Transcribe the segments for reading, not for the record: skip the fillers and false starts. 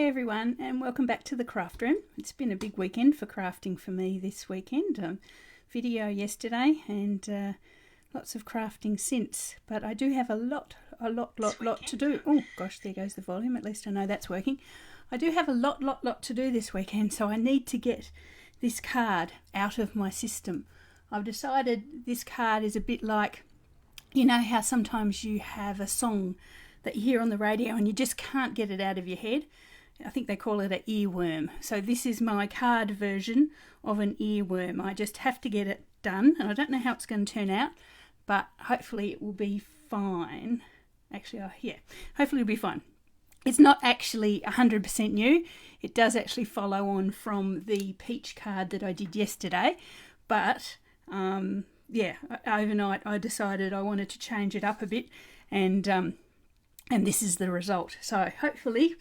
Hey everyone, and welcome back to the craft room. It's been a big weekend for crafting for me this weekend. Video yesterday and lots of crafting since, but I do have a lot to do. Oh gosh, there goes the volume. At least I know that's working. I do have a lot to do this weekend, so I need to get this card out of my system. I've decided this card is a bit like, you know how sometimes you have a song that you hear on the radio and you just can't get it out of your head. I think they call it an earworm. So this is my card version of an earworm. I just have to get it done, and I don't know how it's going to turn out, but hopefully it will be fine. Actually, hopefully it'll be fine. It's not actually 100% new. It does actually follow on from the peach card that I did yesterday, but overnight I decided I wanted to change it up a bit, and this is the result. So hopefully,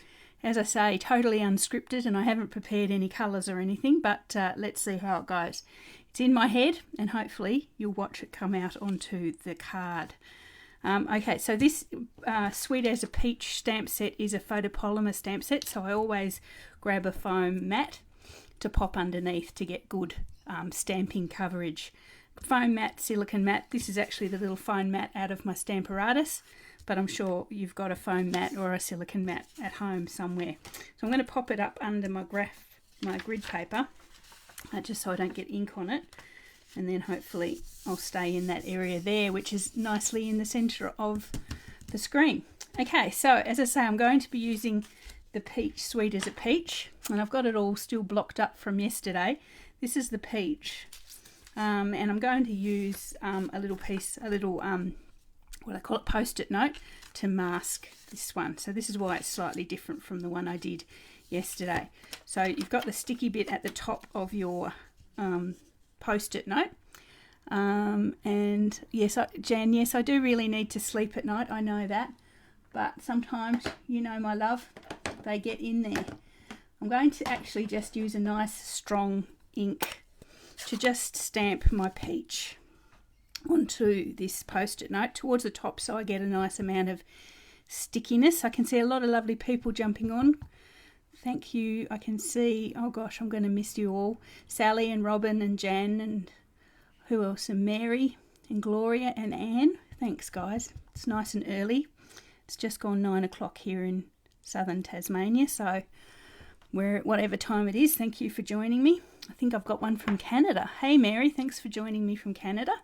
as I say, totally unscripted, and I haven't prepared any colours or anything, but let's see how it goes. It's in my head, and hopefully you'll watch it come out onto the card. Okay, so this Sweet as a Peach stamp set is a photopolymer stamp set, so I always grab a foam mat to pop underneath to get good stamping coverage. Foam mat, silicone mat. This is actually the little foam mat out of my Stamparatus, but I'm sure you've got a foam mat or a silicone mat at home somewhere. So I'm going to pop it up under my grid paper, just so I don't get ink on it, and then hopefully I'll stay in that area there, which is nicely in the centre of the screen. Okay, so as I say, I'm going to be using the peach Sweet as a Peach, and I've got it all still blocked up from yesterday. This is the peach, and I'm going to use a little what I call it, post-it note to mask this one. So this is why it's slightly different from the one I did yesterday. So you've got the sticky bit at the top of your post-it note. And yes, Jan, yes, I do really need to sleep at night. I know that. But sometimes, you know, my love, they get in there. I'm going to actually just use a nice strong ink to just stamp my peach onto this post-it note towards the top, so I get a nice amount of stickiness. I can see a lot of lovely people jumping on. Thank you. I can see, oh gosh, I'm going to miss you all. Sally and Robin and Jan and who else? And Mary and Gloria and Anne. Thanks, guys. It's nice and early. It's just gone 9 o'clock here in southern Tasmania, so whatever time it is, thank you for joining me. I think I've got one from Canada. Hey Mary, thanks for joining me from Canada.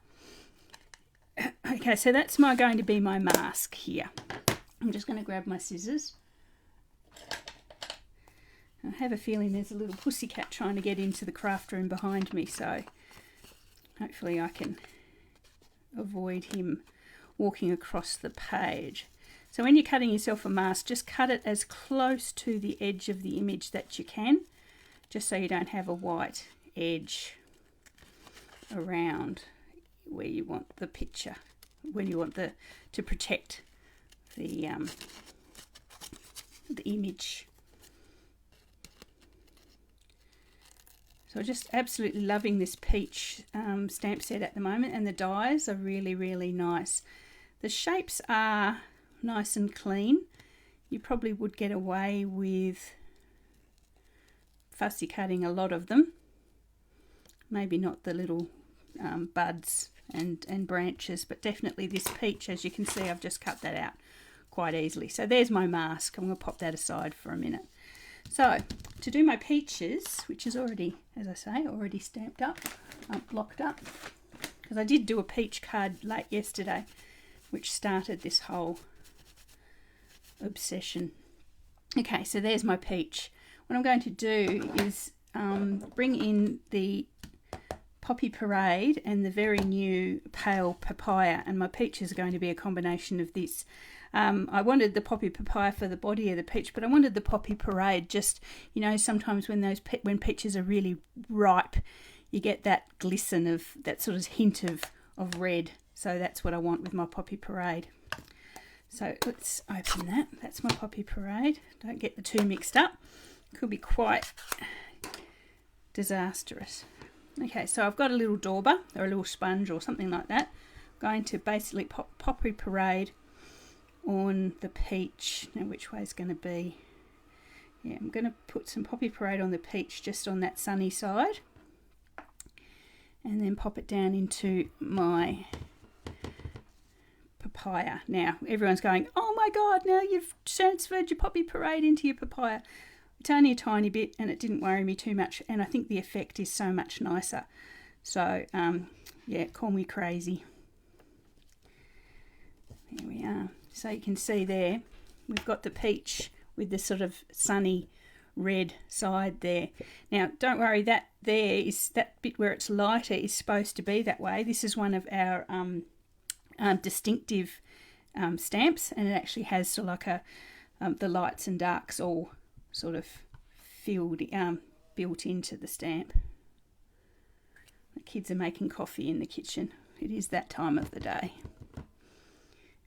Okay, so that's going to be my mask here. I'm just going to grab my scissors. I have a feeling there's a little pussycat trying to get into the craft room behind me, so hopefully I can avoid him walking across the page. So when you're cutting yourself a mask, just cut it as close to the edge of the image that you can, just so you don't have a white edge around where you want the picture, when you want to protect the image. So just absolutely loving this peach stamp set at the moment, and the dies are really nice. The shapes are nice and clean. You probably would get away with fussy cutting a lot of them, maybe not the little buds and branches, but definitely this peach, as you can see, I've just cut that out quite easily. So there's my mask. I'm going to pop that aside for a minute. So to do my peaches, which is already, as I say, already stamped up, blocked up, because I did do a peach card late yesterday, which started this whole obsession. Okay, so there's my peach. What I'm going to do is bring in the Poppy Parade and the very new Pale Papaya, and my peaches are going to be a combination of this. I wanted the Poppy Papaya for the body of the peach, but I wanted the Poppy Parade, just, you know, sometimes when peaches are really ripe, you get that glisten of that sort of hint of red. So that's what I want with my Poppy Parade. So let's open that. That's my Poppy Parade. Don't get the two mixed up. Could be quite disastrous. Okay, so I've got a little dauber or a little sponge or something like that. I'm going to basically pop Poppy Parade on the peach. Now which way is going to be Yeah, I'm going to put some Poppy Parade on the peach just on that sunny side, and then pop it down into my papaya. Now everyone's going, oh my god, now you've transferred your Poppy Parade into your papaya. It's only a tiny bit and it didn't worry me too much, and I think the effect is so much nicer. So yeah, call me crazy. There we are. So you can see there we've got the peach with the sort of sunny red side there. Now don't worry, that there is, that bit where it's lighter is supposed to be that way. This is one of our distinctive stamps, and it actually has sort of like a the lights and darks all sort of filled built into the stamp. The kids are making coffee in the kitchen. It is that time of the day.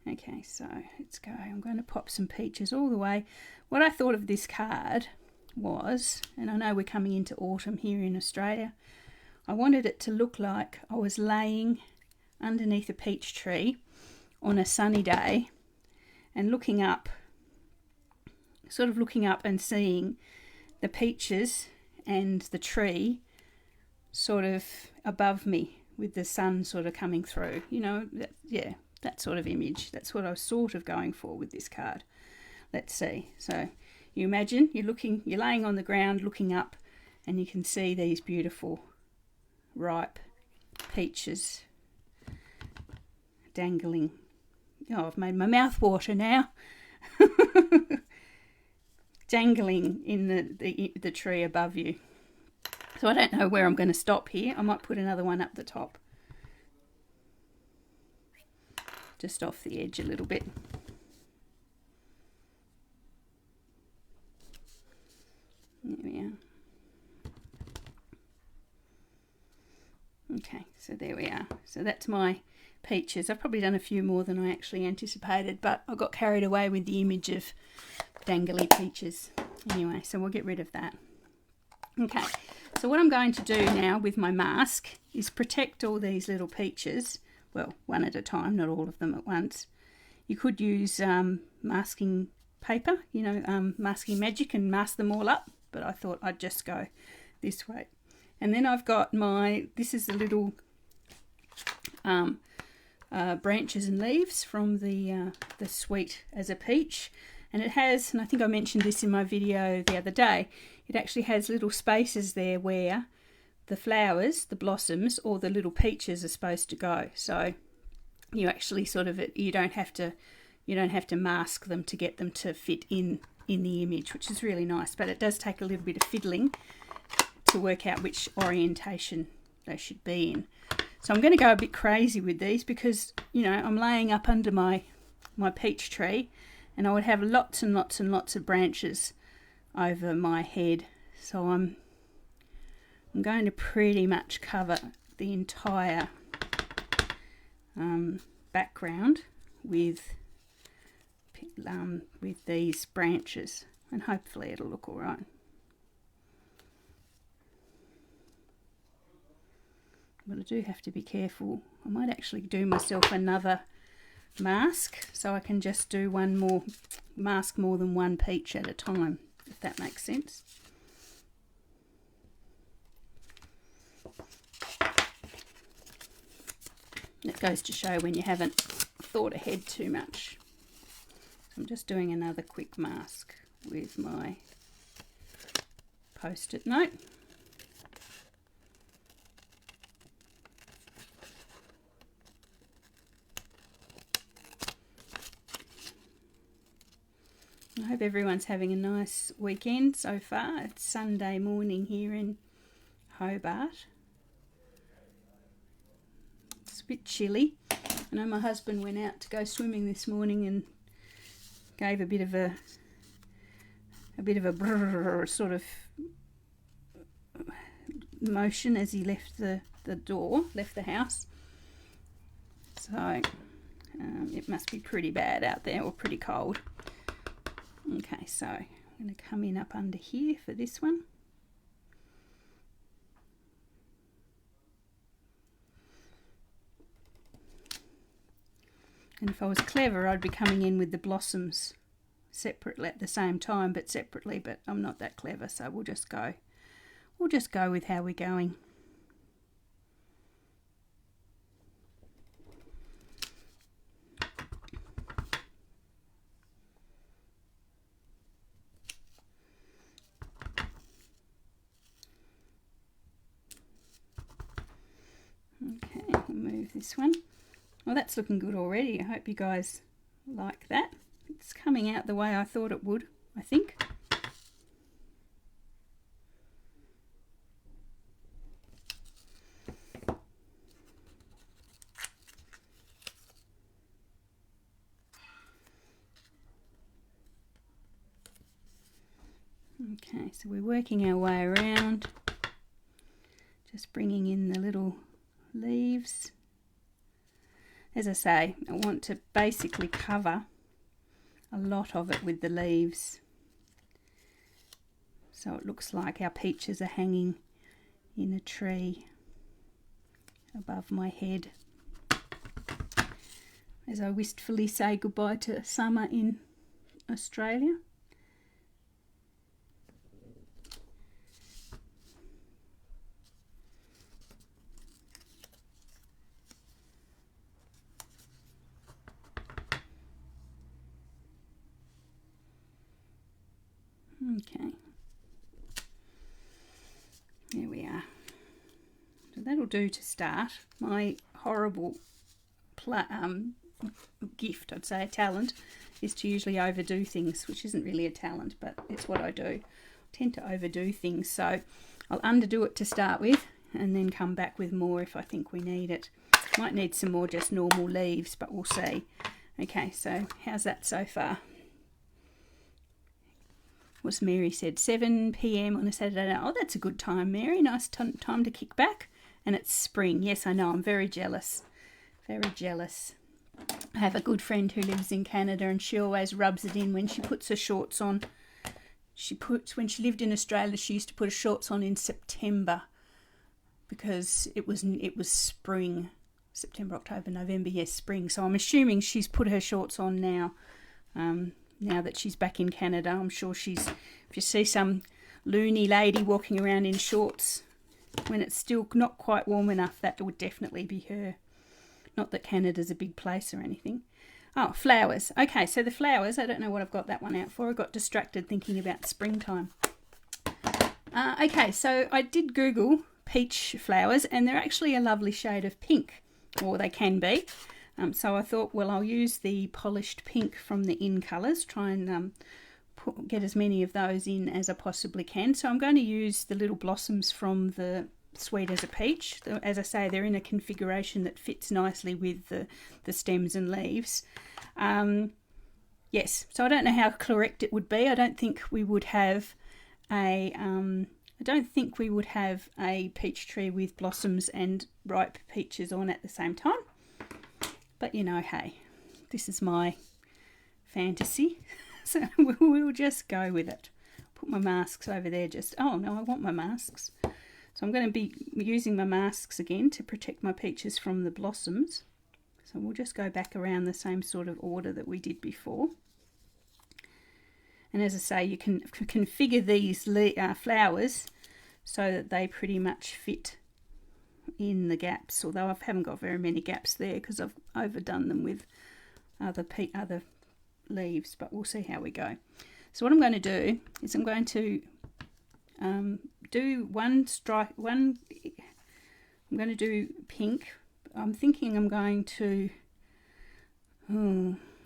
Okay, so let's go. I'm going to pop some peaches all the way. What I thought of this card was, and I know we're coming into autumn here in Australia, I wanted it to look like I was laying underneath a peach tree on a sunny day and looking up, sort of looking up and seeing the peaches and the tree sort of above me with the sun sort of coming through, you know, yeah, that sort of image. That's what I was sort of going for with this card. Let's see. So you imagine you're laying on the ground looking up, and you can see these beautiful ripe peaches dangling. Oh, I've made my mouth water now. Dangling in the tree above you. So I don't know where I'm going to stop here. I might put another one up the top, just off the edge a little bit. There we are. Okay, so there we are. So that's my peaches. I've probably done a few more than I actually anticipated, but I got carried away with the image of dangly peaches. Anyway, so we'll get rid of that. Okay, so what I'm going to do now with my mask is protect all these little peaches. Well, one at a time, not all of them at once. You could use masking paper, you know, masking magic, and mask them all up, but I thought I'd just go this way. And then I've got this is the little branches and leaves from the Sweet as a Peach. And it has, and I think I mentioned this in my video the other day, it actually has little spaces there where the flowers, the blossoms, or the little peaches are supposed to go. So you actually sort of, you don't have to mask them to get them to fit in the image, which is really nice. But it does take a little bit of fiddling to work out which orientation they should be in. So I'm going to go a bit crazy with these because, you know, I'm laying up under my peach tree, and I would have lots and lots and lots of branches over my head. So I'm going to pretty much cover the entire background with these branches, and hopefully it'll look all right. But I do have to be careful. I might actually do myself another mask so I can just do one more mask, more than one peach at a time, if that makes sense. It goes to show when you haven't thought ahead too much. I'm just doing another quick mask with my post-it note. I hope everyone's having a nice weekend so far. It's Sunday morning here in Hobart. It's a bit chilly. I know my husband went out to go swimming this morning and gave a bit of a brrr sort of motion as he left the house. So it must be pretty bad out there, or pretty cold. Okay, so I'm going to come in up under here for this one. And if I was clever, I'd be coming in with the blossoms separately at the same time, but separately, but I'm not that clever, so we'll just go with how we're going. Okay, we'll move this one. Well, that's looking good already. I hope you guys like that. It's coming out the way I thought it would, I think. Okay, so we're working our way around, just bringing in the little leaves. As I say, I want to basically cover a lot of it with the leaves, so it looks like our peaches are hanging in a tree above my head as I wistfully say goodbye to summer in Australia. Okay, there we are. So that'll do to start. My horrible gift, I'd say a talent, is to usually overdo things, which isn't really a talent, but it's what I do. I tend to overdo things, so I'll underdo it to start with and then come back with more if I think we need it. Might need some more just normal leaves, but we'll see. Okay, so how's that so far? What's Mary said, 7 p.m. on a Saturday night. Oh, that's a good time, Mary. Nice time to kick back. And it's spring. Yes, I know. I'm very jealous. Very jealous. I have a good friend who lives in Canada, and she always rubs it in when she puts her shorts on. When she lived in Australia, she used to put her shorts on in September because it was spring. September, October, November. Yes, spring. So I'm assuming she's put her shorts on now. Now that she's back in Canada, I'm sure if you see some loony lady walking around in shorts when it's still not quite warm enough, that would definitely be her. Not that Canada's a big place or anything. Oh, flowers. Okay, so the flowers, I don't know what I've got that one out for. I got distracted thinking about springtime. Okay, so I did Google peach flowers, and they're actually a lovely shade of pink, or they can be. So I thought, well, I'll use the polished pink from the In Colours, try and get as many of those in as I possibly can. So I'm going to use the little blossoms from the Sweet as a Peach. As I say, they're in a configuration that fits nicely with the stems and leaves. Yes, so I don't know how correct it would be. I don't think we would have a peach tree with blossoms and ripe peaches on at the same time. But you know, hey, this is my fantasy, so we'll just go with it. Put my masks over there oh no, I want my masks. So I'm going to be using my masks again to protect my peaches from the blossoms. So we'll just go back around the same sort of order that we did before. And as I say, you can configure these flowers so that they pretty much fit in the gaps, although I haven't got very many gaps there because I've overdone them with other leaves, but we'll see how we go. So what I'm going to do is I'm going to do I'm going to do pink. I'm thinking I'm going to,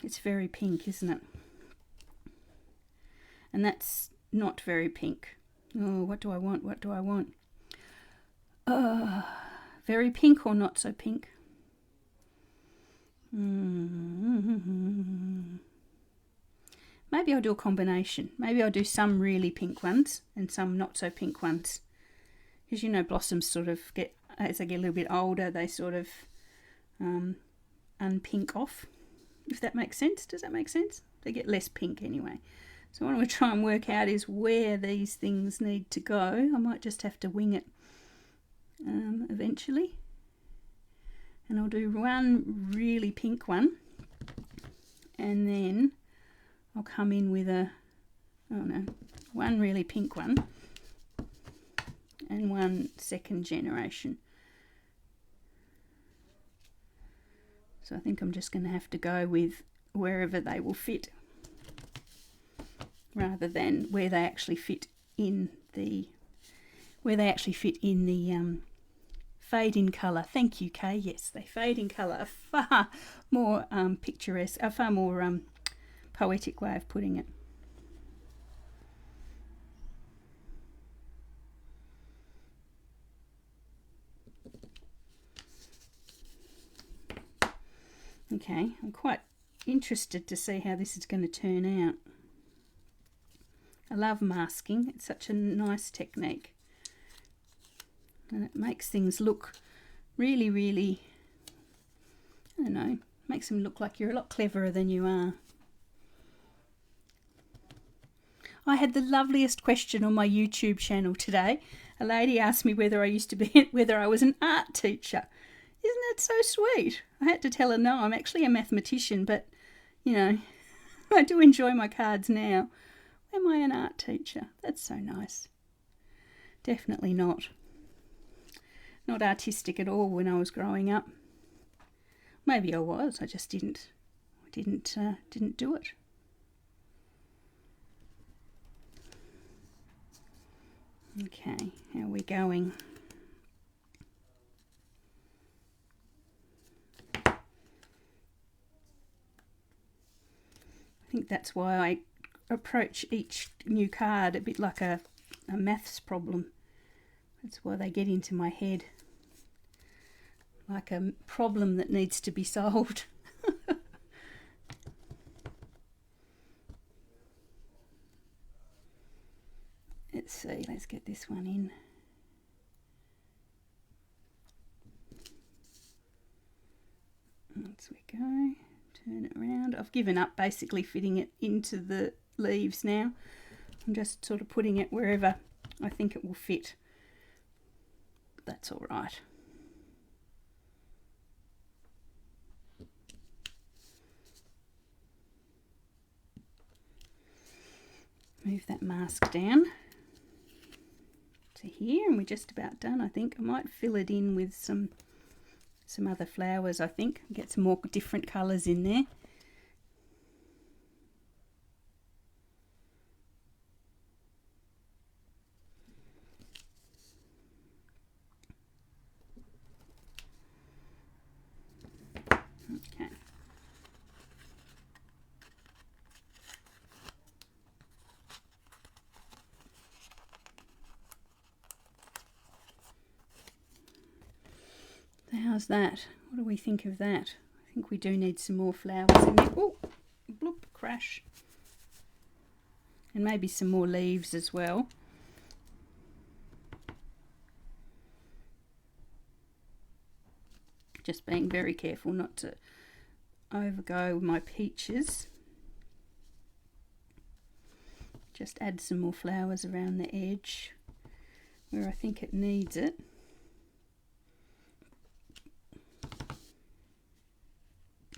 it's very pink, isn't it? And that's not very pink. Oh, what do I want? Very pink or not so pink? Maybe I'll do a combination. Maybe I'll do some really pink ones and some not so pink ones. Because you know, blossoms sort of as they get a little bit older, they sort of unpink off. If that makes sense. Does that make sense? They get less pink anyway. So what I'm going to try and work out is where these things need to go. I might just have to wing it eventually. And I'll do one really pink one. And then I'll come in with a, oh no, one really pink one and one second generation. So I think I'm just going to have to go with wherever they will fit, rather than where they actually fit in the fade in colour. Thank you, Kay. Yes, they fade in colour. A far more picturesque, a far more poetic way of putting it. Okay, I'm quite interested to see how this is going to turn out. I love masking. It's such a nice technique. And it makes things look really, really, I don't know, makes them look like you're a lot cleverer than you are. I had the loveliest question on my YouTube channel today. A lady asked me whether I was an art teacher. Isn't that so sweet? I had to tell her no, I'm actually a mathematician, but, you know, I do enjoy my cards now. Am I an art teacher? That's so nice. Definitely not. Not artistic at all when I was growing up. Maybe I was, I just didn't do it. Okay, how are we going? I think that's why I approach each new card a bit like a maths problem. That's why they get into my head, like a problem that needs to be solved. Let's see, let's get this one in. As we go, turn it around. I've given up basically fitting it into the leaves now. I'm just sort of putting it wherever I think it will fit. That's all right. Move that mask down to here, and we're just about done. I think I might fill it in with some other flowers. I think get some more different colours in there. Okay. So how's that? What do we think of that? I think we do need some more flowers in there. Oh, bloop, crash. And maybe some more leaves as well. Just being very careful not to overgo my peaches. Just add some more flowers around the edge where I think it needs it.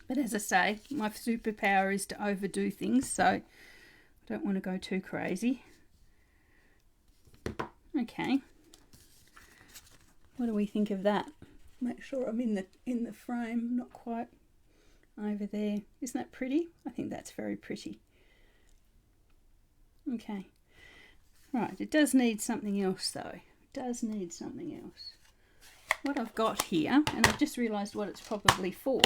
But as I say, my superpower is to overdo things, so I don't want to go too crazy. Okay. What do we think of that? Make sure I'm in the frame, not quite over there. Isn't that pretty? I think that's very pretty. Okay. Right, it does need something else though. It does need something else. What I've got here, and I've just realised what it's probably for,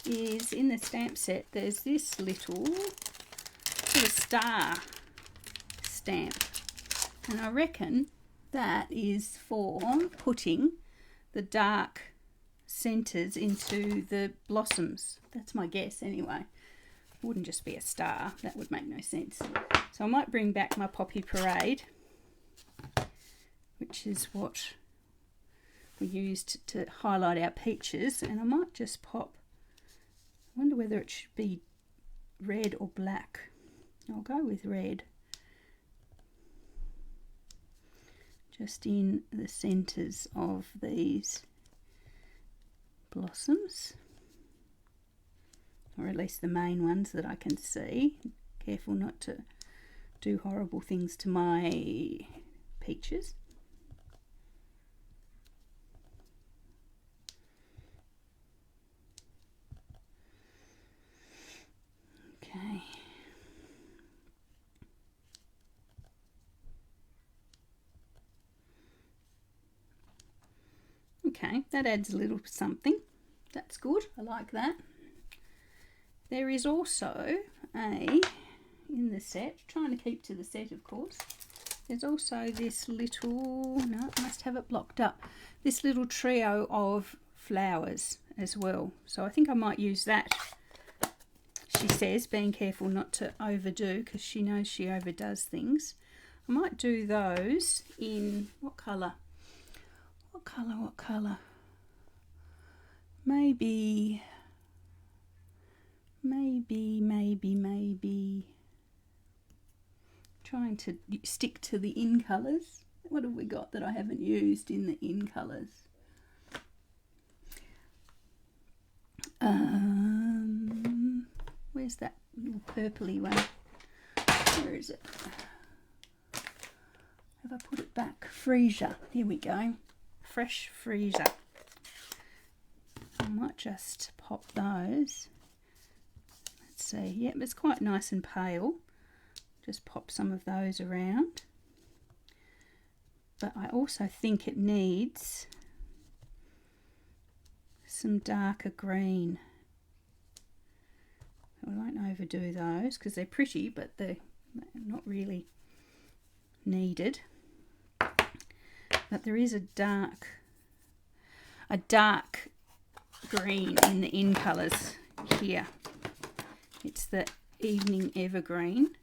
is in the stamp set there's this little sort of star stamp, and I reckon that is for putting the dark centres into the blossoms. That's my guess anyway. It wouldn't just be a star, that would make no sense. So I might bring back my Poppy Parade, which is what we used to highlight our peaches, and I might just pop, I wonder whether it should be red or black. I'll go with red. Just in the centres of these blossoms. or at least the main ones that I can see. Careful not to do horrible things to my peaches. Okay. Okay, that adds a little something. That's good. I like that. There is also in the set, trying to keep to the set of course, there's also this little, no, I must have it blocked up, this little trio of flowers as well. So I think I might use that. She says, being careful not to overdo because she knows she overdoes things. I might do those in, what colour? What colour? Maybe trying to stick to the in colours. What have we got that I haven't used in the in colours? Where's that little purpley one? Where is it? Have I put it back? Freesia. Here we go. Fresh Freesia. I might just pop those. Let's see. Yep, it's quite nice and pale. Just pop some of those around. But I also think it needs some darker green. I won't overdo those because they're pretty, but they're not really needed. But there is a dark green in the in colours here. It's the Evening Evergreen.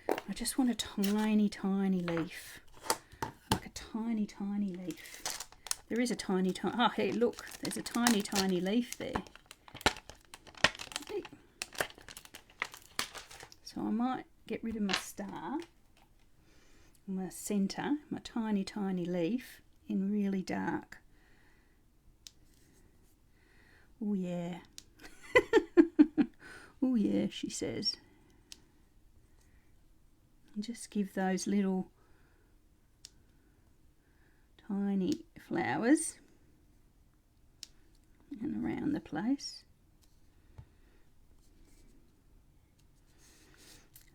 I just want a tiny leaf, like a tiny leaf. There is a tiny, oh hey look, there's a tiny leaf there. So I might get rid of my star, my centre, my tiny leaf in really dark. Oh yeah. Oh yeah, she says. And just give those little tiny flowers and around the place.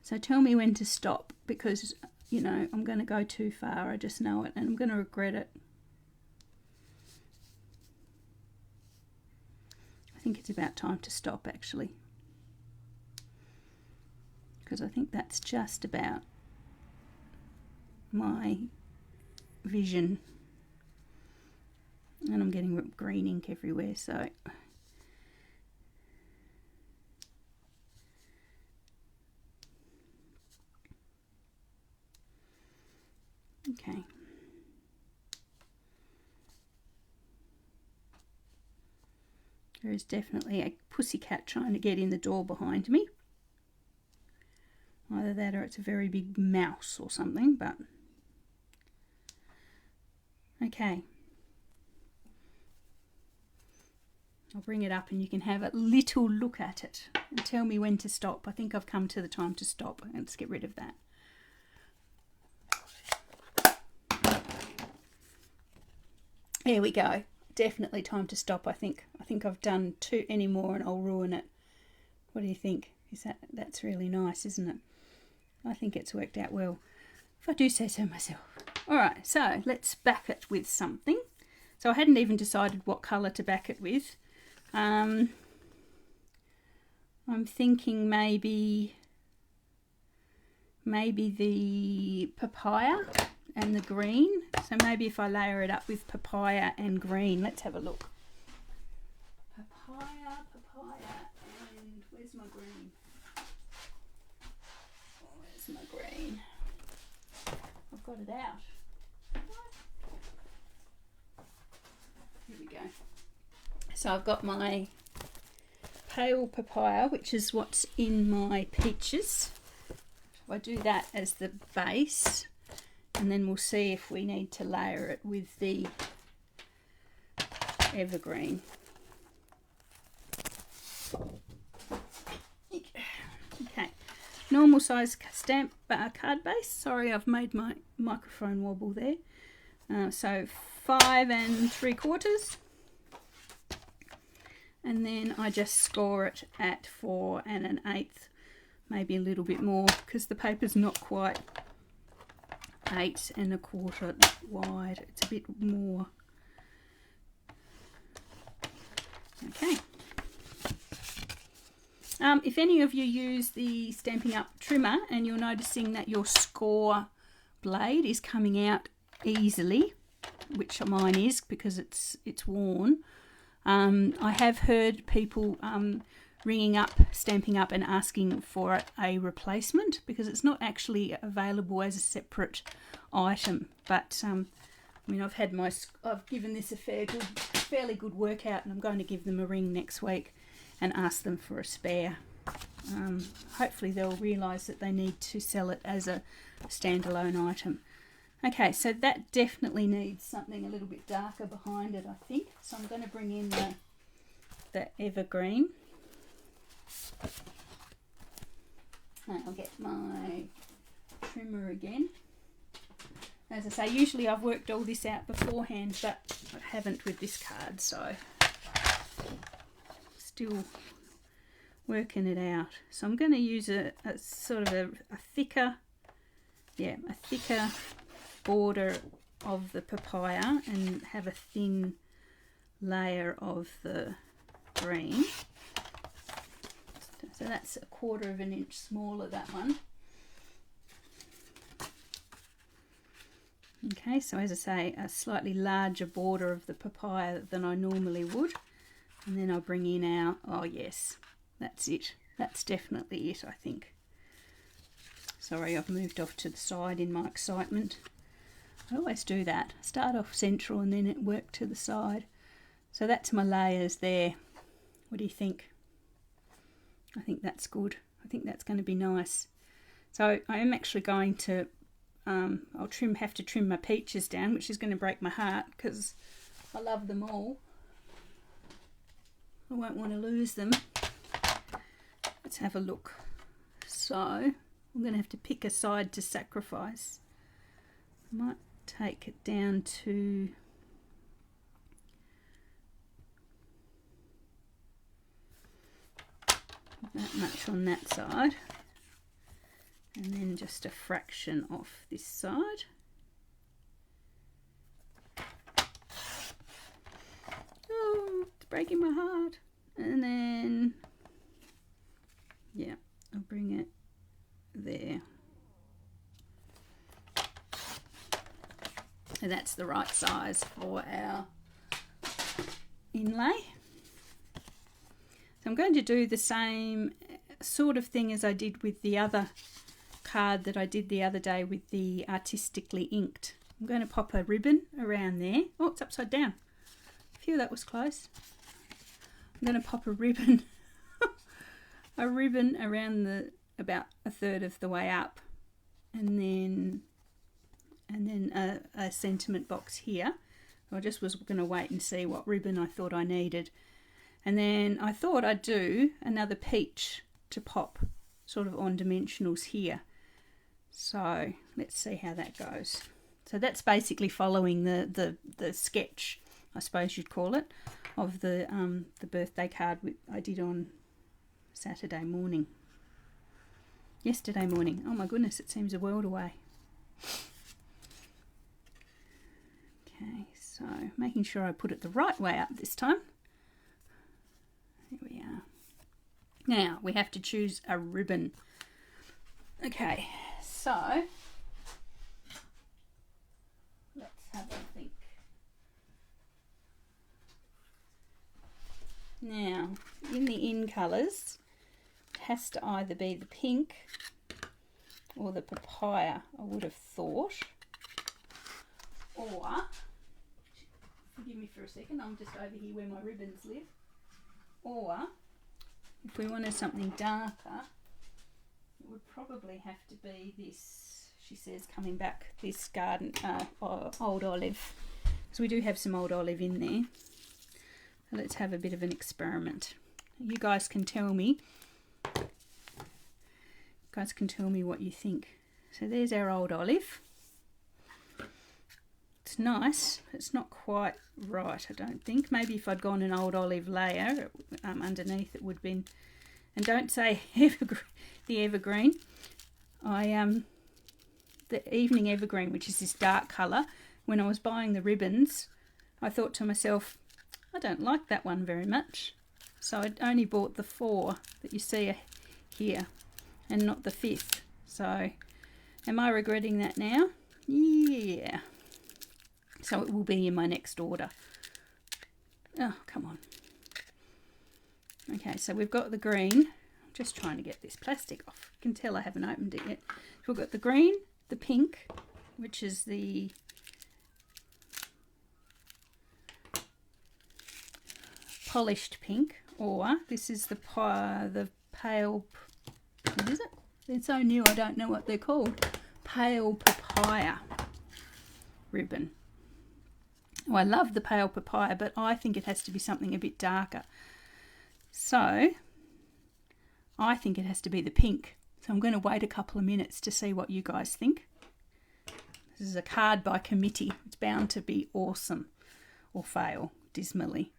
So tell me when to stop, because you know I'm going to go too far, I just know it, and I'm going to regret it. I think it's about time to stop actually, because I think that's just about my vision, and I'm getting green ink everywhere, so okay. There is definitely a pussycat trying to get in the door behind me. Either that or it's a very big mouse or something, but okay. I'll bring it up and you can have a little look at it and tell me when to stop. I think I've come to the time to stop. Let's get rid of that. There we go. Definitely time to stop, I think. I think I've done too any more and I'll ruin it. What do you think? That's really nice, isn't it? I think it's worked out well, if I do say so myself. Alright, so let's back it with something. So I hadn't even decided what colour to back it with. I'm thinking maybe the papaya and the green. So maybe if I layer it up with papaya and green. Let's have a look. Papaya, and where's my green? Oh, where's my green? I've got it out. Here we go. So I've got my pale papaya, which is what's in my peaches. So I do that as the base, and then we'll see if we need to layer it with the evergreen. normal size stamp card base. Sorry, I've made my microphone wobble there. So 5 3/4, and then I just score it at 4 1/8, maybe a little bit more because the paper's not quite 8 1/4 wide. It's a bit more. Okay. If any of you use the Stampin' Up trimmer and you're noticing that your score blade is coming out easily, which mine is because it's worn, I have heard people ringing up Stampin' Up and asking for a replacement because it's not actually available as a separate item. But I mean, I've given this a fairly good workout, and I'm going to give them a ring next week and ask them for a spare. Hopefully they'll realise that they need to sell it as a standalone item. Okay, so that definitely needs something a little bit darker behind it, I think. So I'm going to bring in the evergreen. I'll get my trimmer again. As I say, usually I've worked all this out beforehand, but I haven't with this card, so still working it out. So I'm going to use a sort of a thicker border of the papaya and have a thin layer of the green. So that's 1/4 inch smaller, that one. Okay, so as I say, a slightly larger border of the papaya than I normally would. And then I'll bring in our, oh yes, that's it. That's definitely it, I think. Sorry, I've moved off to the side in my excitement. I always do that. Start off central and then it work to the side. So that's my layers there. What do you think? I think that's good. I think that's going to be nice. So I am actually going to, I'll have to trim my peaches down, which is going to break my heart because I love them all. I won't want to lose them. Let's have a look. So I'm going to have to pick a side to sacrifice. I might take it down to that much on that side, and then just a fraction off this side. Oh, it's breaking my heart. And then, yeah, I'll bring it there. And that's the right size for our inlay. So I'm going to do the same sort of thing as I did with the other card that I did the other day with the artistically inked. I'm going to pop a ribbon around there. Oh, it's upside down. Phew, that was close. I'm going to pop a ribbon around about 1/3 of the way up, and then a sentiment box here. I just was going to wait and see what ribbon I thought I needed. And then I thought I'd do another peach to pop sort of on dimensionals here. So let's see how that goes. So that's basically following the sketch, I suppose you'd call it, of the birthday card I did on Saturday morning. Yesterday morning. Oh my goodness, it seems a world away. Okay, so making sure I put it the right way up this time. Here we are. Now we have to choose a ribbon. Okay, so let's have a think. Now, in the in colours, it has to either be the pink or the papaya, I would have thought. Or, forgive me for a second, I'm just over here where my ribbons live. Or, if we wanted something darker, it would probably have to be this, she says, coming back, this garden, old olive. So we do have some old olive in there. So let's have a bit of an experiment. You guys can tell me guys can tell me what you think. So there's our old olive. It's nice. It's not quite right, I don't think. Maybe if I'd gone an old olive layer underneath, it would have been. And don't say the evergreen. The evening evergreen, which is this dark colour. When I was buying the ribbons, I thought to myself, I don't like that one very much. So I only bought the 4 that you see here, and not the 5th. So am I regretting that now? Yeah. So it will be in my next order. Oh, come on. Okay, so we've got the green. I'm just trying to get this plastic off. You can tell I haven't opened it yet. So we've got the green, the pink, which is the polished pink, or this is the pale, what is it? They're so new I don't know what they're called. Pale papaya ribbon. Oh, I love the pale papaya, but I think it has to be something a bit darker. So I think it has to be the pink. So I'm going to wait a couple of minutes to see what you guys think. This is a card by committee. It's bound to be awesome or fail dismally.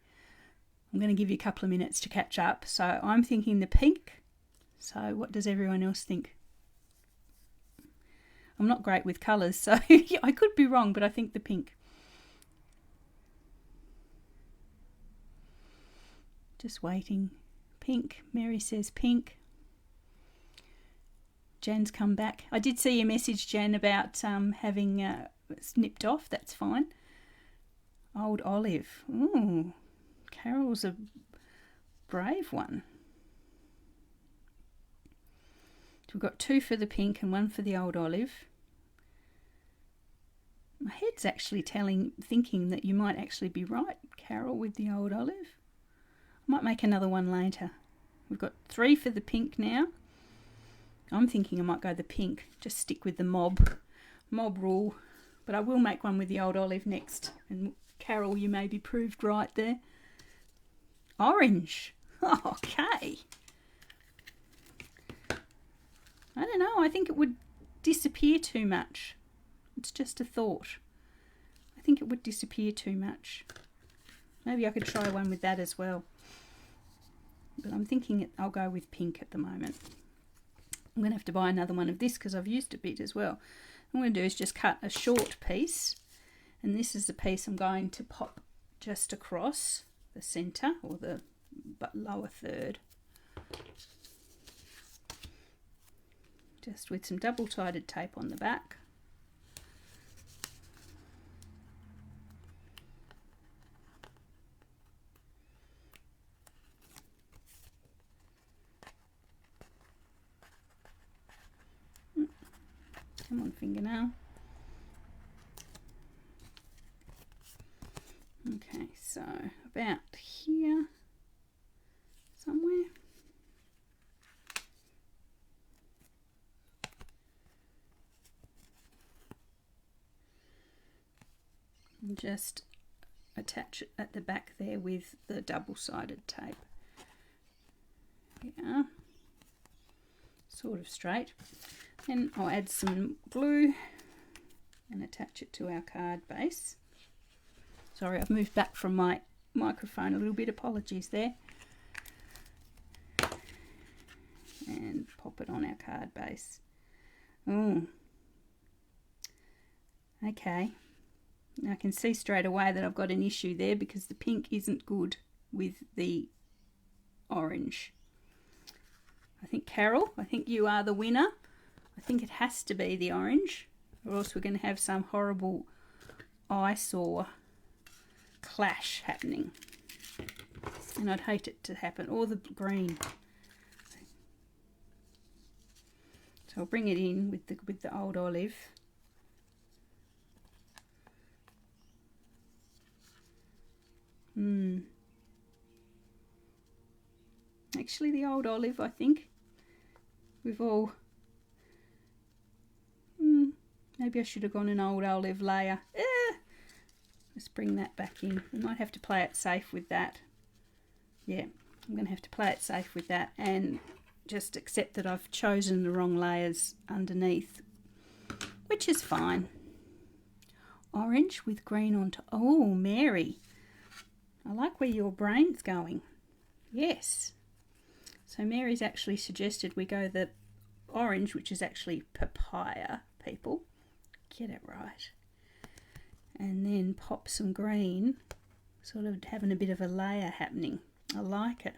I'm going to give you a couple of minutes to catch up. So I'm thinking the pink. So what does everyone else think? I'm not great with colours, so I could be wrong, but I think the pink. Just waiting. Pink. Mary says pink. Jan's come back. I did see your message, Jan, about having snipped off. That's fine. Old olive. Ooh. Carol's a brave one. So we've got 2 for the pink and 1 for the old olive. My head's actually thinking that you might actually be right, Carol, with the old olive. I might make another one later. We've got 3 for the pink now. I'm thinking I might go the pink. Just stick with the mob rule. But I will make one with the old olive next. And Carol, you may be proved right there. Orange. Okay. I don't know. I think it would disappear too much. It's just a thought. I think it would disappear too much. Maybe I could try one with that as well. But I'm thinking I'll go with pink at the moment. I'm going to have to buy another one of this because I've used a bit as well. What I'm going to do is just cut a short piece. And this is the piece I'm going to pop just across the centre, or the lower third. Just with some double-sided tape on the back. Come on, fingernail. Okay, so about here somewhere. And just attach it at the back there with the double-sided tape. Yeah, sort of straight. Then I'll add some glue and attach it to our card base. Sorry, I've moved back from my microphone a little bit. Apologies there. And pop it on our card base. Oh, okay. Now I can see straight away that I've got an issue there because the pink isn't good with the orange. I think, Carol, I think you are the winner. I think it has to be the orange, or else we're going to have some horrible eyesore clash happening. And I'd hate it to happen. Or the green. So I'll bring it in with the old olive. Actually, the old olive, I think. We've all... maybe I should have gone an old olive layer. Let's bring that back in. We might have to play it safe with that. Yeah, I'm going to have to play it safe with that and just accept that I've chosen the wrong layers underneath, which is fine. Orange with green on top. Oh, Mary, I like where your brain's going. Yes. So Mary's actually suggested we go the orange, which is actually papaya, people. Get it right. And then pop some green, sort of having a bit of a layer happening. I like it.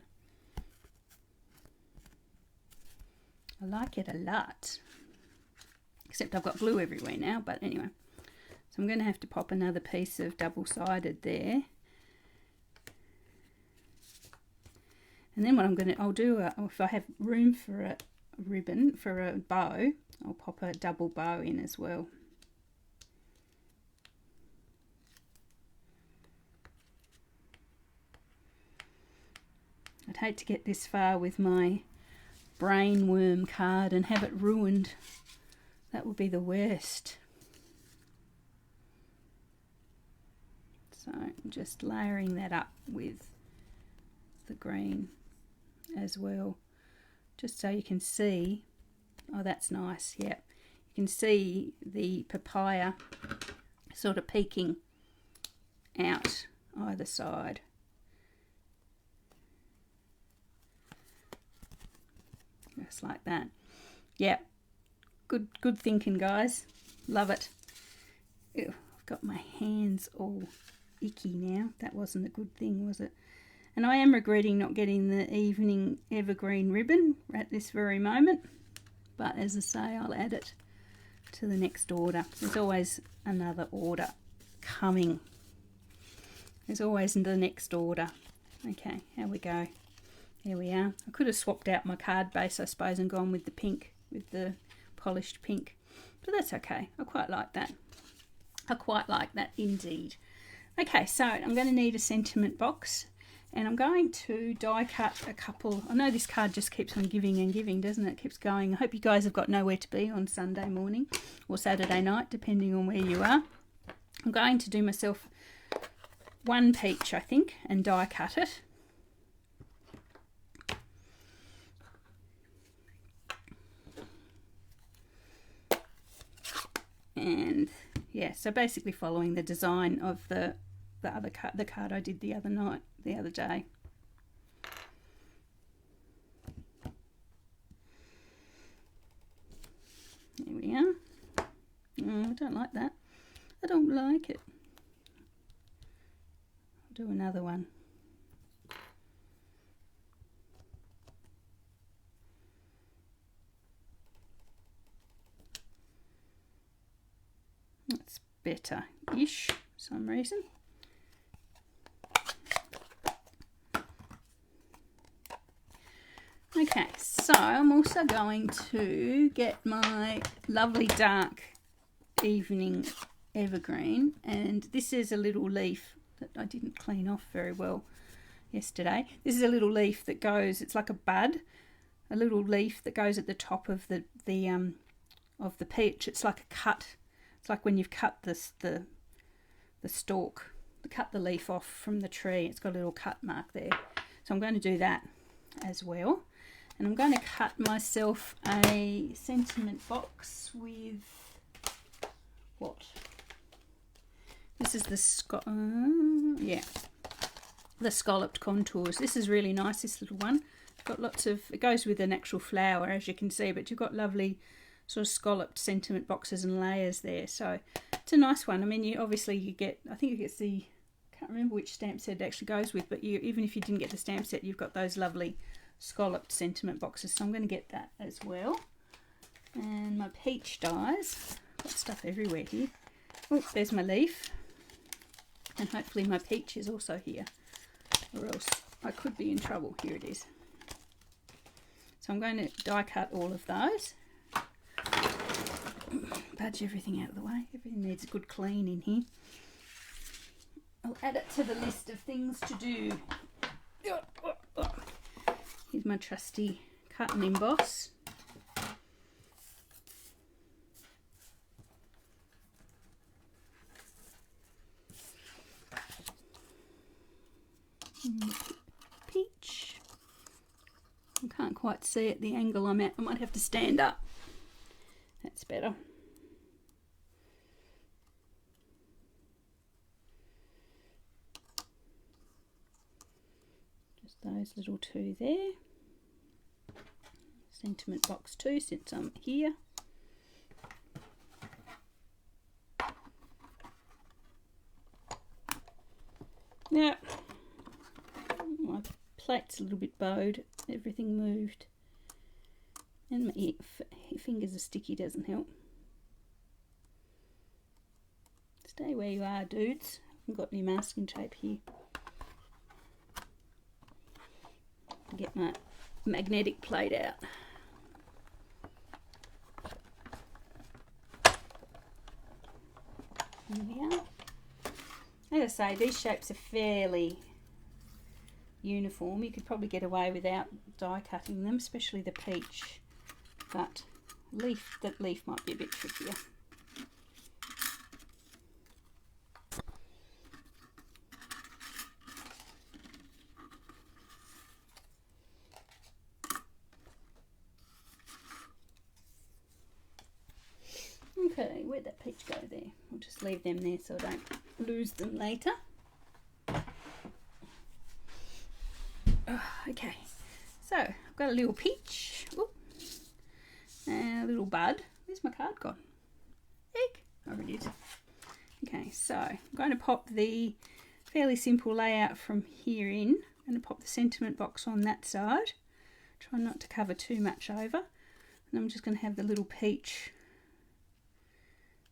I like it a lot. Except I've got glue everywhere now, but anyway. So I'm going to have to pop another piece of double-sided there. And then what I'll do, if I have room for a ribbon, for a bow, I'll pop a double bow in as well. I'd hate to get this far with my brainworm card and have it ruined. That would be the worst. So I'm just layering that up with the green as well, just so you can see. Oh, that's nice. Yeah, you can see the papaya sort of peeking out either side. Just like that. Yeah, good thinking, guys. Love it. Ew, I've got my hands all icky now. That wasn't a good thing, was it? And I am regretting not getting the evening evergreen ribbon at this very moment. But as I say, I'll add it to the next order. There's always another order coming. There's always the next order. Okay, here we go. Here we are. I could have swapped out my card base, I suppose, and gone with the pink, with the polished pink. But that's okay. I quite like that. I quite like that indeed. Okay, so I'm going to need a sentiment box. And I'm going to die cut a couple. I know this card just keeps on giving and giving, doesn't it? It keeps going. I hope you guys have got nowhere to be on Sunday morning or Saturday night, depending on where you are. I'm going to do myself one peach, I think, and die cut it. And yeah, so basically following the design of the other card, the card I did the other day. There we are. Oh, I don't like that. I don't like it. I'll do another one. That's better-ish for some reason. Okay, so I'm also going to get my lovely dark evening evergreen, and this is a little leaf that I didn't clean off very well yesterday. This is a little leaf that goes, it's like a bud, a little leaf that goes at the top of the peach. It's like a cut. It's like when you've cut the stalk, cut the leaf off from the tree. It's got a little cut mark there. So I'm going to do that as well. And I'm going to cut myself a sentiment box with what? This is the the scalloped contours. This is really nice, this little one. It's got lots of, it goes with an actual flower, as you can see, but you've got lovely sort of scalloped sentiment boxes and layers there. So it's a nice one. I mean, you get, I think it gets the, I can't remember which stamp set it actually goes with, but even if you didn't get the stamp set, you've got those lovely scalloped sentiment boxes. So I'm going to get that as well. And my peach dies. Got stuff everywhere here. Oh, there's my leaf. And hopefully my peach is also here, or else I could be in trouble. Here it is. So I'm going to die cut all of those. Budge everything out of the way. Everything needs a good clean in here. I'll add it to the list of things to do. Here's my trusty cut and emboss. Peach. I can't quite see at the angle I'm at. I might have to stand up. That's better. Just those little two there. Sentiment box 2 since I'm here. Now, my plate's a little bit bowed, everything moved, and my fingers are sticky, doesn't help. Stay where you are, dudes. I haven't got any masking tape here. Get my magnetic plate out. There we are. As I say, these shapes are fairly uniform. You could probably get away without die cutting them, especially the peach, but the leaf might be a bit trickier. Okay, where'd that peach go there? I'll just leave them there so I don't lose them later. Okay, so I've got a little peach, and a little bud. Where's my card gone? Egg. Oh, it is. Okay, so I'm going to pop the fairly simple layout from here in. I'm going to pop the sentiment box on that side. Try not to cover too much over. And I'm just going to have the little peach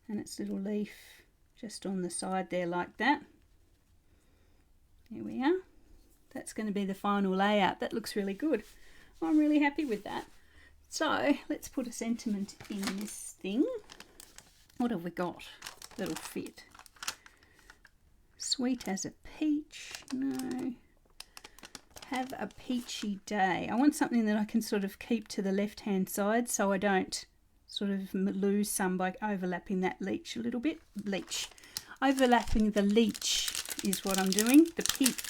and its little leaf just on the side there like that. There we are. That's going to be the final layout. That looks really good. I'm really happy with that. So let's put a sentiment in this thing. What have we got that'll fit? Sweet as a peach. No. Have a peachy day. I want something that I can sort of keep to the left hand side so I don't sort of lose some by overlapping that leech a little bit. Overlapping the leech is what I'm doing. The peach.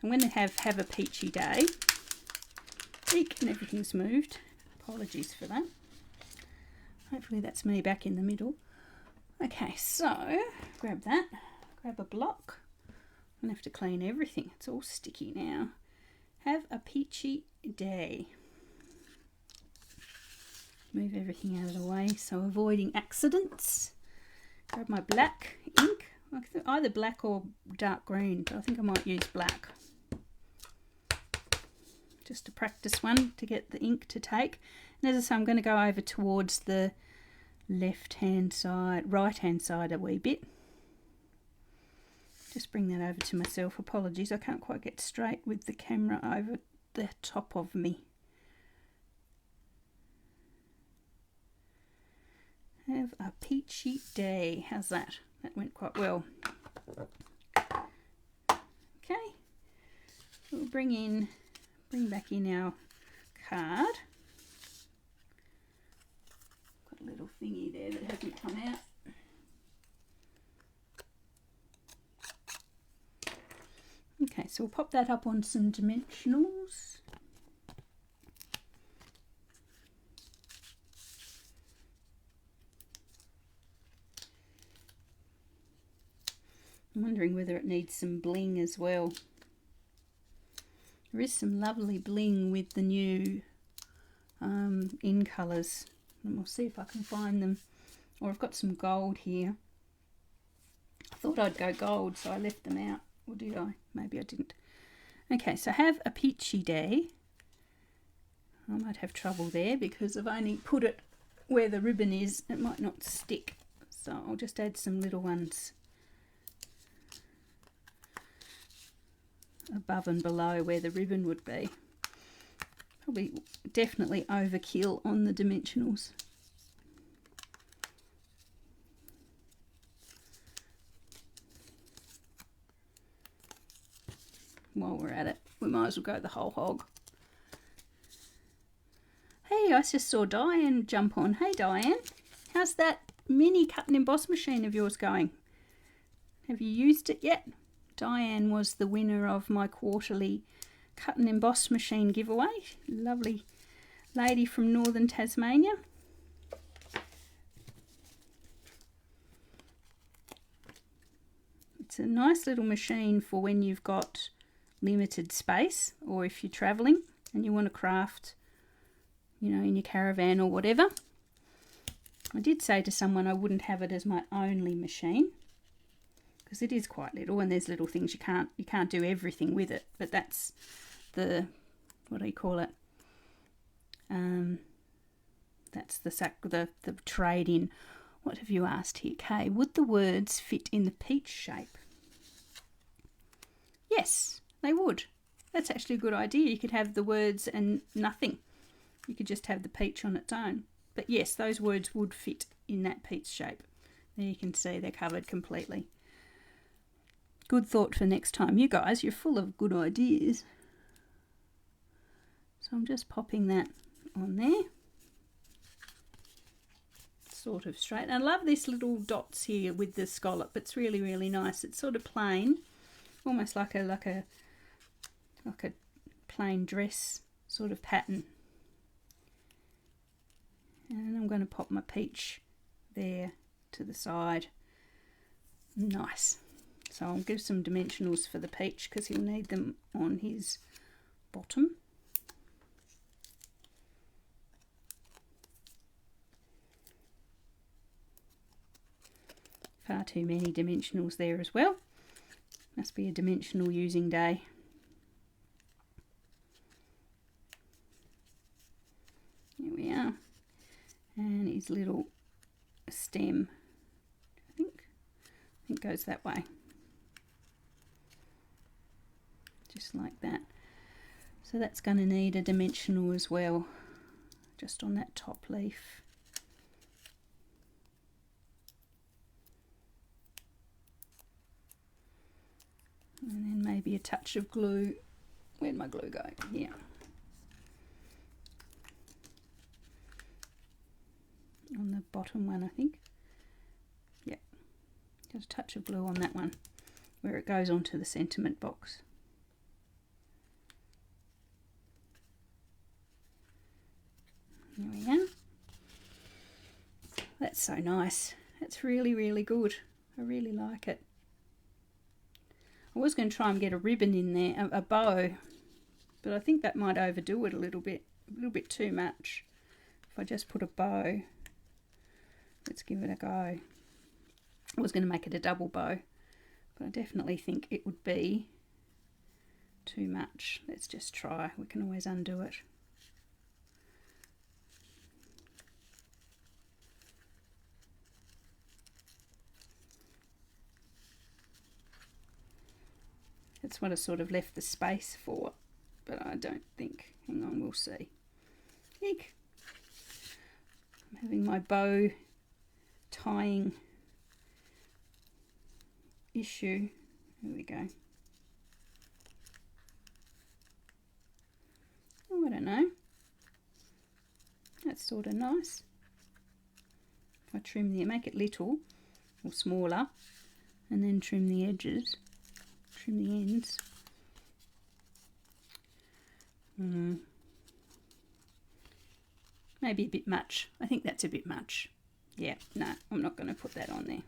I'm going to have a peachy day. Eek, and everything's moved. Apologies for that. Hopefully that's me back in the middle. Okay, so grab that. Grab a block. I'm going to have to clean everything. It's all sticky now. Have a peachy day. Move everything out of the way, so avoiding accidents. Grab my black ink, either black or dark green, but I think I might use black. Just to practice one to get the ink to take. And as I say, I'm going to go over towards the left hand side, right hand side a wee bit. Just bring that over to myself. Apologies, I can't quite get straight with the camera over the top of me. Have a peachy day. How's that? That went quite well. Okay, we'll bring back in our card. Got a little thingy there that hasn't come out. Okay, so we'll pop that up on some dimensionals. I'm wondering whether it needs some bling as well. There is some lovely bling with the new in colours, and we'll see if I can find them. Or I've got some gold here. I thought I'd go gold, so I left them out. Or did I? Maybe I didn't. Okay, so have a peachy day. I might have trouble there because I've only put it where the ribbon is. It might not stick. So I'll just add some little ones above and below where the ribbon would be. Probably definitely overkill on the dimensionals. While we're at it, we might as well go the whole hog. Hey, I just saw Diane jump on. Hey Diane, how's that mini cut and emboss machine of yours going? Have you used it yet? Diane was the winner of my quarterly cut and emboss machine giveaway. Lovely lady from northern Tasmania. It's a nice little machine for when you've got limited space, or if you're travelling and you want to craft, you know, in your caravan or whatever. I did say to someone I wouldn't have it as my only machine, because it is quite little and there's little things you can't do everything with it, but that's the, what do you call it? That's the trade in. What have you asked here, Kay? Would the words fit in the peach shape? Yes, they would. That's actually a good idea. You could have the words and nothing. You could just have the peach on its own. But yes, those words would fit in that peach shape. There you can see they're covered completely. Good thought for next time. You guys, you're full of good ideas. So I'm just popping that on there. Sort of straight. And I love this little dots here with the scallop. It's really, really nice. It's sort of plain, almost like a plain dress sort of pattern. And I'm going to pop my peach there to the side. Nice. So I'll give some dimensionals for the peach because he'll need them on his bottom. Far too many dimensionals there as well. Must be a dimensional using day. Here we are. And his little stem, I think goes that way. Just like that. So that's going to need a dimensional as well, just on that top leaf. And then maybe a touch of glue. Where'd my glue go? Yeah. On the bottom one, I think. Yeah. Just a touch of glue on that one, where it goes onto the sentiment box. There we go. That's so nice. That's really, really good. I really like it. I was going to try and get a ribbon in there, a bow, but I think that might overdo it a little bit too much. If I just put a bow, let's give it a go. I was going to make it a double bow, but I definitely think it would be too much. Let's just try. We can always undo it. That's what I sort of left the space for, but I don't think. Hang on, we'll see. Eek. I'm having my bow tying issue. There we go. Oh, I don't know. That's sort of nice. If I trim the, make it little or smaller, and then trim the edges. Trim the ends. Maybe a bit much. I think that's a bit much. Yeah, no, I'm not going to put that on there.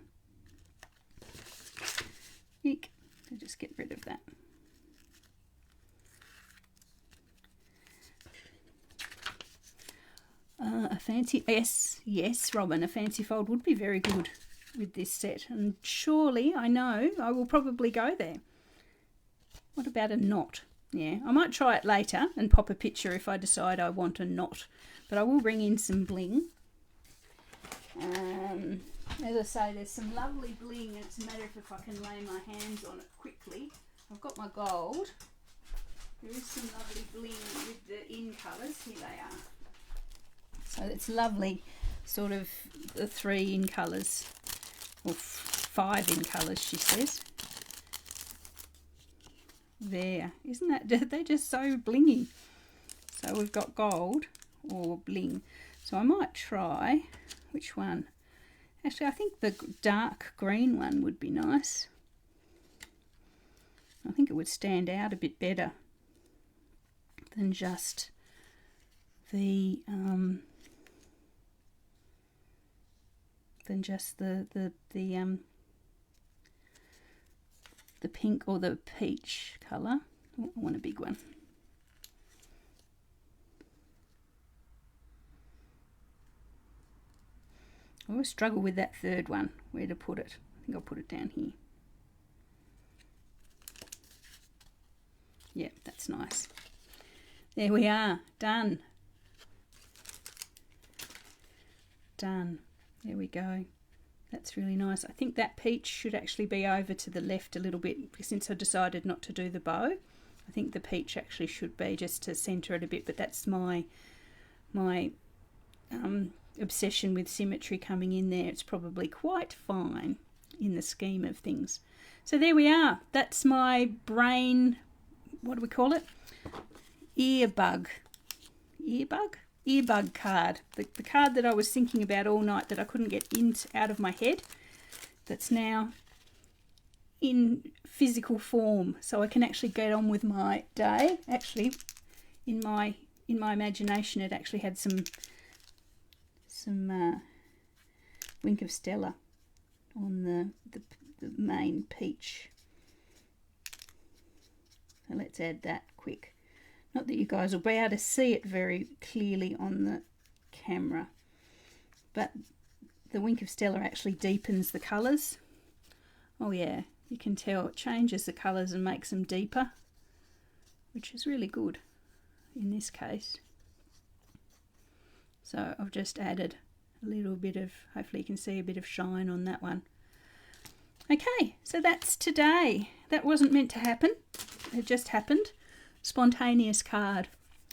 Eek. So just get rid of that. A fancy, yes, Robin, a fancy fold would be very good with this set, and surely, I know, I will probably go there. What about a knot? Yeah, I might try it later and pop a picture if I decide I want a knot, but I will bring in some bling. As I say, there's some lovely bling. It's a matter of if I can lay my hands on it quickly. I've got my gold. There is some lovely bling with the in colours. Here they are. So it's lovely, sort of the 3 in colours, or 5 in colours, she says. There, isn't that, they're just so blingy. So we've got gold or bling. So I might try, which one? Actually, I think the dark green one would be nice. I think it would stand out a bit better. than just the pink or the peach colour. Oh, I want a big one. I always struggle with that third one, where to put it. I think I'll put it down here. Yeah, that's nice. There we are, done. Done. There we go. That's really nice. I think that peach should actually be over to the left a little bit, since I decided not to do the bow. I think the peach actually should be just to centre it a bit, but that's my obsession with symmetry coming in there. It's probably quite fine in the scheme of things. So there we are. That's my brain, what do we call it? Earbug card. The card that I was thinking about all night that I couldn't get out of my head, that's now in physical form, so I can actually get on with my day. Actually, in my imagination, it actually had some Wink of Stella on the main peach. So let's add that quick. Not that you guys will be able to see it very clearly on the camera, but the Wink of Stella actually deepens the colours. Oh yeah, you can tell it changes the colours and makes them deeper, which is really good in this case. So I've just added a little bit of, hopefully you can see a bit of shine on that one. Okay, so that's today. That wasn't meant to happen. It just happened. Spontaneous card.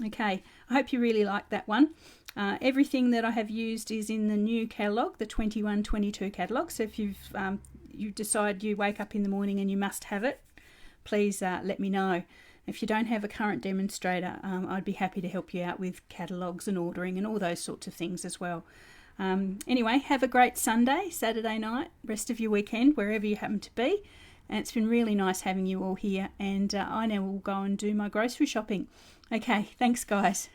Okay, I hope you really like that one. Everything that I have used is in the new catalogue, the 21-22 catalogue. So if you decide you wake up in the morning and you must have it, please let me know. If you don't have a current demonstrator, I'd be happy to help you out with catalogues and ordering and all those sorts of things as well. Anyway, have a great Sunday, Saturday night, rest of your weekend, wherever you happen to be. And it's been really nice having you all here. And I now will go and do my grocery shopping. Okay, thanks guys.